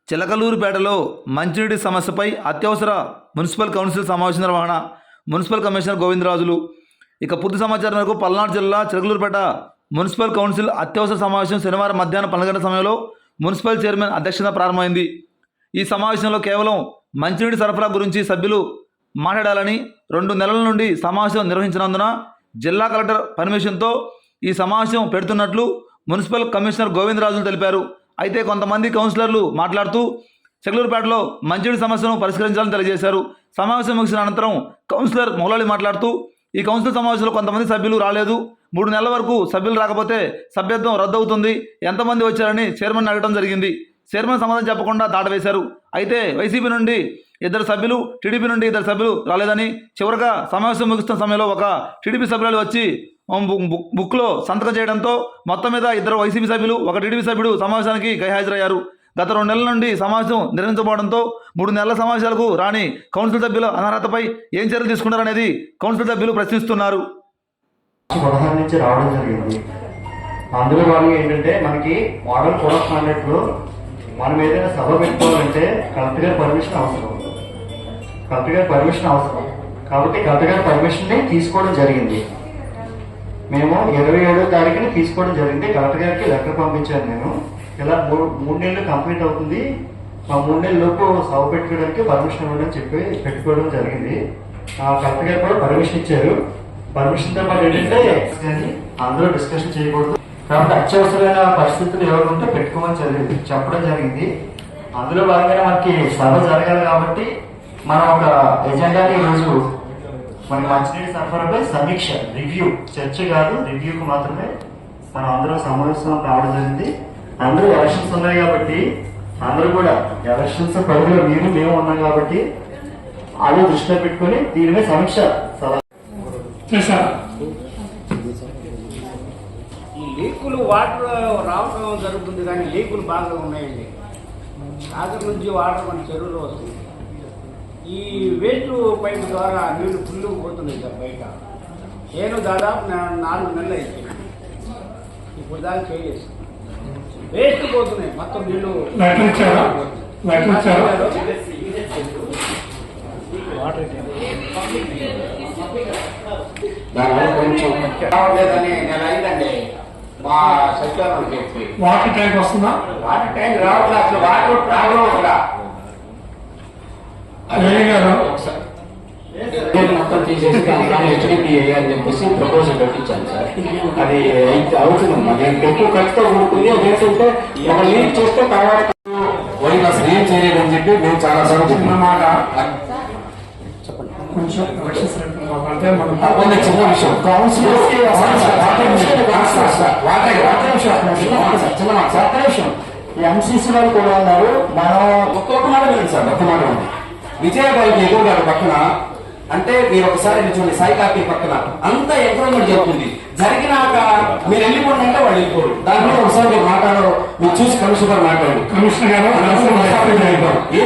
చిలకలూరుపేటలో మంచినీటి సమస్యపై అత్యవసర మున్సిపల్ కౌన్సిల్ సమావేశం నిర్వహణ. Municipal commissioner Govindarajulu. ఇక పూర్తి సమాచారం మేరకు పల్నాడు జిల్లా చిలకలూరుపేట మున్సిపల్ కౌన్సిల్ అత్యవసర సమావేశం శనివారం మధ్యాహ్నం 12 గంటల సమయంలో మున్సిపల్ చైర్మన్ అధ్యక్షతన ప్రారంభమైంది. ఈ సమావేశంలో కేవలం మంచినీటి సరఫరా గురించి సభ్యులు మాట్లాడాలని 2 నెలల నుండి సమావేశం నిర్వహించినందున జిల్లా కలెక్టర్ పర్మిషన్తో ఈ సమావేశం పెడుతున్నట్లు మున్సిపల్ కమిషనర్ గోవిందరాజులు తెలిపారు. అయితే కొంతమంది కౌన్సిలర్లు మాట్లాడుతూ చిలకలూరుపేటలో మంచినీటి సమస్యను పరిష్కరించాలని తెలియజేశారు. సమావేశం ముగిసిన అనంతరం కౌన్సిలర్ మౌలాలి మాట్లాడుతూ ఈ కౌన్సిల్ సమావేశంలో కొంతమంది సభ్యులు రాలేదు, 3 నెలల వరకు సభ్యులు రాకపోతే సభ్యత్వం రద్దవుతుంది, ఎంతమంది వచ్చారని చైర్మన్ అడగడం జరిగింది. చైర్మన్ సమాధానం చెప్పకుండా దాటవేశారు. అయితే వైసీపీ నుండి 2 సభ్యులు, టీడీపీ నుండి 2 సభ్యులు రాలేదని, చివరగా సమావేశం ముగుస్తున్న సమయంలో ఒక టీడీపీ సభ్యులు వచ్చి బుక్లో సంతకం చేయడంతో మొత్తం మీద 2 వైసీపీ సభ్యులు, 1 టీడీపీ సభ్యుడు సమావేశానికి గైహాజరయ్యారు. గత 2 నెలల నుండి సమావేశం నిర్వహించబోవడంతో 3 నెలల సమావేశాలకు రాని కౌన్సిల్ సభ్యుల అనర్హతపై ఏం చర్యలు తీసుకుంటారనేది కౌన్సిల్ సభ్యులు ప్రశ్నిస్తున్నారు. 16 నుంచి రావడం జరిగింది. అందులో వాళ్ళు ఏంటంటే మనకి మోడల్ కోడ్ ఆఫ్ కాండక్ట్ లో మనం ఏదైనా సభ పెట్టుకోవాలంటే కలెక్టర్ గారి పర్మిషన్ అవసరం. కాబట్టి కలెక్టర్ గారి పర్మిషన్ ని తీసుకోవడం జరిగింది. మేము 27వ తారీఖున తీసుకోవడం జరిగింది. కలెక్టర్ గారికి లెటర్ పంపించాను. నేను ఇలా 3 నెలలు కంప్లీట్ అవుతుంది, ఆ 3 నెలల లోపు సభ పెట్టుకోవడానికి పర్మిషన్ ఇవ్వడం చెప్పి పెట్టుకోవడం జరిగింది. కలెక్టర్ గారు కూడా పర్మిషన్ ఇచ్చారు. పర్మిషన్ తో పాటు ఏంటంటే అందులో డిస్కషన్ చేయకూడదు, కాబట్టి అత్యవసరమైన పరిస్థితులు ఎవరు ఉంటే పెట్టుకోమని చెప్పడం జరిగింది. అందులో భాగంగా మనకి సభ జరగాలి కాబట్టి మనం ఒక ఎజెండాని ఈరోజు మన మంచినీటి సరఫరాపై సమీక్ష, రివ్యూ, చర్చ కాదు రివ్యూకి మాత్రమే మనం అందరూ సమావేశం కావడం జరిగింది. అందరూ ఎలక్షన్స్ ఉన్నాయి కాబట్టి అందరూ కూడా ఎలక్షన్స్ పరిధిలో మేము ఉన్నాం కాబట్టి అది దృష్టిలో పెట్టుకుని దీని మీద సమీక్ష ఈ లీకులు వాటర్ రావడం జరుగుతుంది, కానీ లీకులు బాగా ఉన్నాయండి. సాగర్ నుంచి వాటర్ మన చెరువులో వస్తుంది. ఈ వేస్ట్ పైప్ ద్వారా నీళ్లు ఫుల్లు పోతున్నాయి సార్ బయట. నేను దాదాపు 4 నెలలు అయితే ఇప్పుడు దాకా చేయలేదు. వేస్ట్ పోతున్నాయి మొత్తం నీళ్లు. రావట్లేదని నెల అయిందండి మా సచివాలయం చెప్పి. వాటర్ ట్యాంక్ వస్తుందా? వాటర్ ట్యాంక్ రావట్లేదు, అసలు వాటర్ ప్రాబ్లం కూడా మొత్తం తీసేసి హెచ్డిపి అని చెప్పేసి ప్రపోజల్ పెట్టించాను సార్. అది అవుతుందమ్మా. నేను ఎక్కువ ఖర్చుతో కూడుకుంది. అదేంటంటే ఒక లీక్ చేస్తే తర్వాత వాళ్ళకి అసలు ఏం చేయలేదని చెప్పి మేము చాలా సార్లు చెప్పినమాట. చిన్న విషయం ఎంసీసీ వాళ్ళు కూడా ఉన్నారు. మనం ఒక్కొక్క మాట లేదు సార్. ఒక్క మాట ఉంది. విజయబాయికి ఎదురు గారు పక్కన అంటే మీరు ఒకసారి చూడండి, సాయి కార్తీ పక్కన అంతా ఎంకరేజ్మెంట్ జరుగుతుంది. జరిగినాక మీరు వెళ్ళిపోండి అంటే వాళ్ళు వెళ్ళిపోరు. దాని మీద ఒకసారి మీరు మాట్లాడరు, మీరు చూసి కమిషనర్ మాట్లాడు. కమిషనర్ గారు